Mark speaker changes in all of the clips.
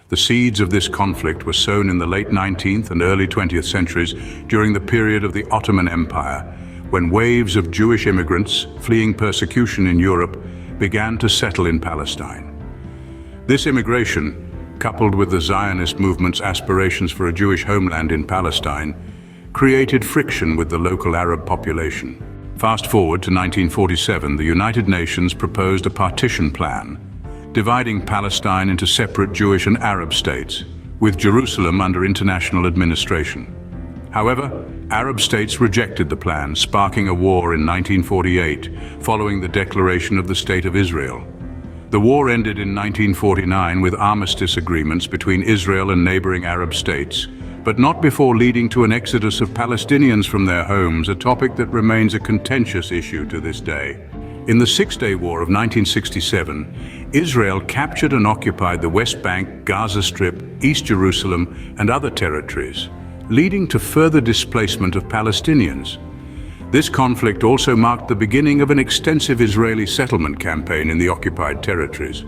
Speaker 1: The seeds of this conflict were sown in the late 19th and early 20th centuries during the period of the Ottoman Empire, when waves of Jewish immigrants fleeing persecution in Europe began to settle in Palestine. This immigration, coupled with the Zionist movement's aspirations for a Jewish homeland in Palestine, created friction with the local Arab population. Fast forward to 1947, the United Nations proposed a partition plan, dividing Palestine into separate Jewish and Arab states, with Jerusalem under international administration. However, Arab states rejected the plan, sparking a war in 1948, following the declaration of the State of Israel. The war ended in 1949 with armistice agreements between Israel and neighboring Arab states, but not before leading to an exodus of Palestinians from their homes, a topic that remains a contentious issue to this day. In the Six-Day War of 1967, Israel captured and occupied the West Bank, Gaza Strip, East Jerusalem, and other territories, leading to further displacement of Palestinians. This conflict also marked the beginning of an extensive Israeli settlement campaign in the occupied territories,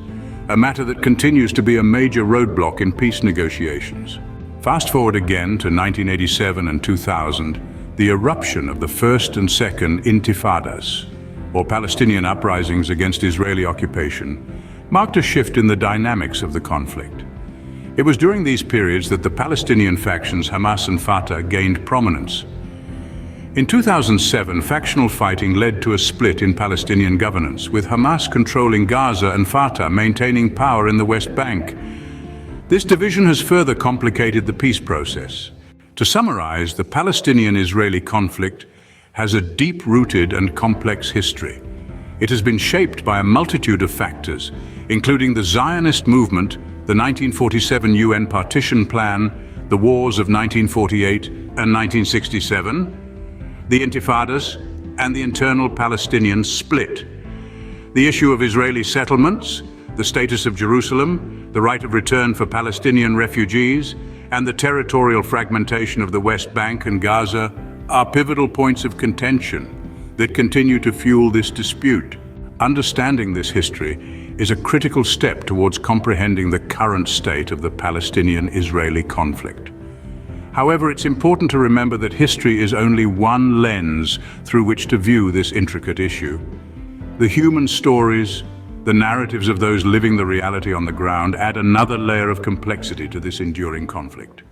Speaker 1: a matter that continues to be a major roadblock in peace negotiations. Fast forward again to 1987 and 2000, the eruption of the first and second intifadas, or Palestinian uprisings against Israeli occupation, marked a shift in the dynamics of the conflict. It was during these periods that the Palestinian factions Hamas and Fatah gained prominence. In 2007, factional fighting led to a split in Palestinian governance, with Hamas controlling Gaza and Fatah maintaining power in the West Bank. This division has further complicated the peace process. To summarize, the Palestinian-Israeli conflict has a deep-rooted and complex history. It has been shaped by a multitude of factors, including the Zionist movement, the 1947 UN partition plan, the wars of 1948 and 1967, the intifadas, and the internal Palestinian split. The issue of Israeli settlements, the status of Jerusalem, the right of return for Palestinian refugees, and the territorial fragmentation of the West Bank and Gaza are pivotal points of contention that continue to fuel this dispute. Understanding this history is a critical step towards comprehending the current state of the Palestinian-Israeli conflict. However, it's important to remember that history is only one lens through which to view this intricate issue. The human stories, the narratives of those living the reality on the ground, add another layer of complexity to this enduring conflict.